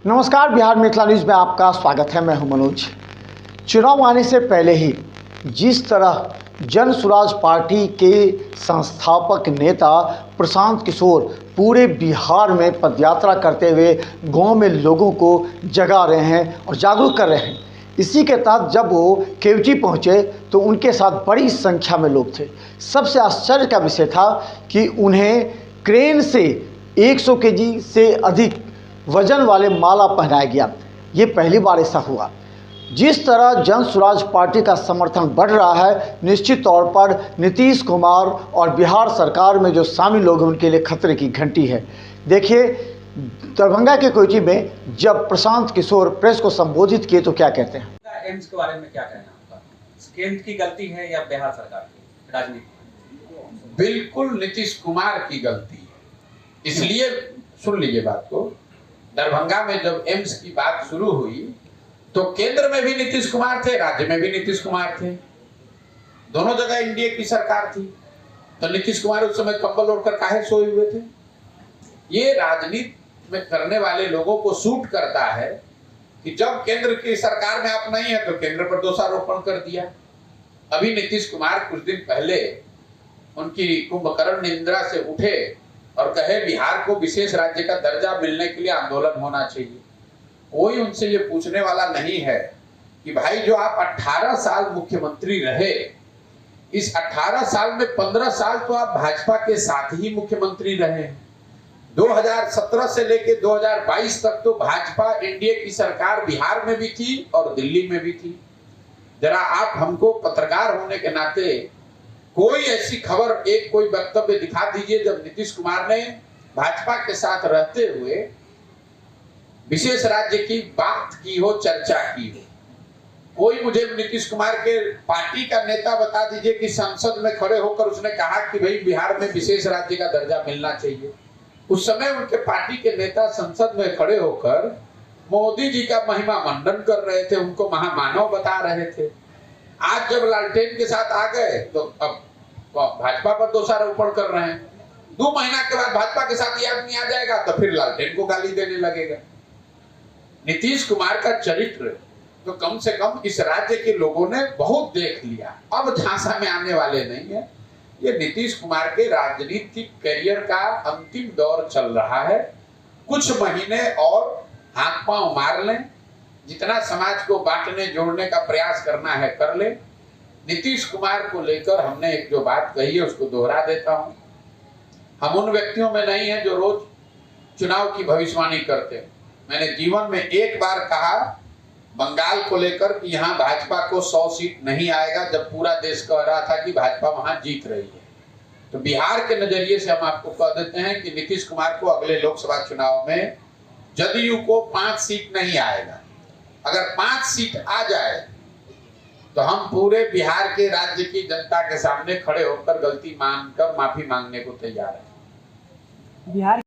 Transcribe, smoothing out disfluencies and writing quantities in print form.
नमस्कार, बिहार मिथिला न्यूज़ में आपका स्वागत है। मैं हूं मनोज। चुनाव आने से पहले ही जिस तरह जन स्वराज पार्टी के संस्थापक नेता प्रशांत किशोर पूरे बिहार में पदयात्रा करते हुए गांव में लोगों को जगा रहे हैं और जागरूक कर रहे हैं, इसी के तहत जब वो केवटी पहुंचे तो उनके साथ बड़ी संख्या में लोग थे। सबसे आश्चर्य का विषय था कि उन्हें क्रेन से 100 केजी से अधिक वजन वाले माला पहनाया गया। ये पहली बार ऐसा हुआ। जिस तरह जन स्वराज पार्टी का समर्थन बढ़ रहा है, निश्चित तौर पर नीतीश कुमार और बिहार सरकार में जो शामिल लोग हैं उनके लिए खतरे की घंटी है। देखिए, दरभंगा के कोयची में जब प्रशांत किशोर प्रेस को संबोधित किए तो क्या कहते हैं। एम्स के बारे में क्या कहना है आपका? केंद्र की गलती है या बिहार सरकार की राजनीति? बिल्कुल नीतीश कुमार की गलती है। इसलिए सुन लीजिए बात को, दरभंगा में जब एम्स की बात शुरू हुई तो केंद्र में भी नीतीश कुमार थे, राज्य में भी नीतीश कुमार थे, दोनों जगह एनडीए की सरकार थी। तो नीतीश कुमार उस समय कंबल ओढ़कर काहे सोए हुए थे? ये राजनीति में करने वाले लोगों को सूट करता है कि जब केंद्र की सरकार में आप नहीं है तो केंद्र पर दोषारोपण कर दिया। अभी नीतीश कुमार कुछ दिन पहले उनकी कुंभकर्ण निंद्रा से उठे और कहे बिहार को विशेष राज्य का दर्जा मिलने के लिए आंदोलन होना चाहिए। कोई उनसे ये पूछने वाला नहीं है कि भाई जो आप 18 साल मुख्यमंत्री रहे, इस 18 साल में 15 साल तो आप भाजपा के साथ ही मुख्यमंत्री रहे। 2017 से लेकर 2022 तक तो भाजपा एनडीए की सरकार बिहार में भी थी और दिल्ली में भी थी। जरा आप हमको पत्रकार होने के नाते कोई ऐसी खबर, एक कोई वक्तव्य दिखा दीजिए जब नीतीश कुमार ने भाजपा के साथ रहते हुए विशेष राज्य की बात की हो, चर्चा की हो। कोई मुझे नीतीश कुमार के पार्टी का नेता बता दीजिए कि संसद में खड़े होकर उसने कहा कि भाई बिहार में विशेष राज्य का दर्जा मिलना चाहिए। उस समय उनके पार्टी के नेता संसद में खड़े होकर मोदी जी का महिमा मंडन कर रहे थे, उनको महामानव बता रहे थे। आज जब लालटेन के साथ आ गए तो अब भाजपा पर दोषारोपण कर रहे हैं। 2 महीना के बाद भाजपा के साथ ये आदमी आ जाएगा तो फिर लालटेन को गाली देने लगेगा। नीतीश कुमार का चरित्र तो कम से कम इस राज्य के लोगों ने बहुत देख लिया, अब झांसा में आने वाले नहीं है। ये नीतीश कुमार के राजनीतिक करियर का अंतिम दौर चल रहा है। कुछ महीने और हाथ पांव मार लें, जितना समाज को बांटने जोड़ने का प्रयास करना है कर ले। नीतीश कुमार को लेकर हमने एक जो बात कही है उसको दोहरा देता हूं। हम उन व्यक्तियों में नहीं है जो रोज चुनाव की भविष्यवाणी करते हैं। मैंने जीवन में एक बार कहा बंगाल को लेकर कि यहां भाजपा को 100 सीट नहीं आएगा, जब पूरा देश कह रहा था कि भाजपा वहां जीत रही है। तो बिहार के नजरिए से हम आपको कह देते हैं कि नीतीश कुमार को अगले लोकसभा चुनाव में जदयू को 5 सीट नहीं आएगा। अगर 5 सीट आ जाए तो हम पूरे बिहार के राज्य की जनता के सामने खड़े होकर गलती मानकर माफी मांगने को तैयार हैं। बिहार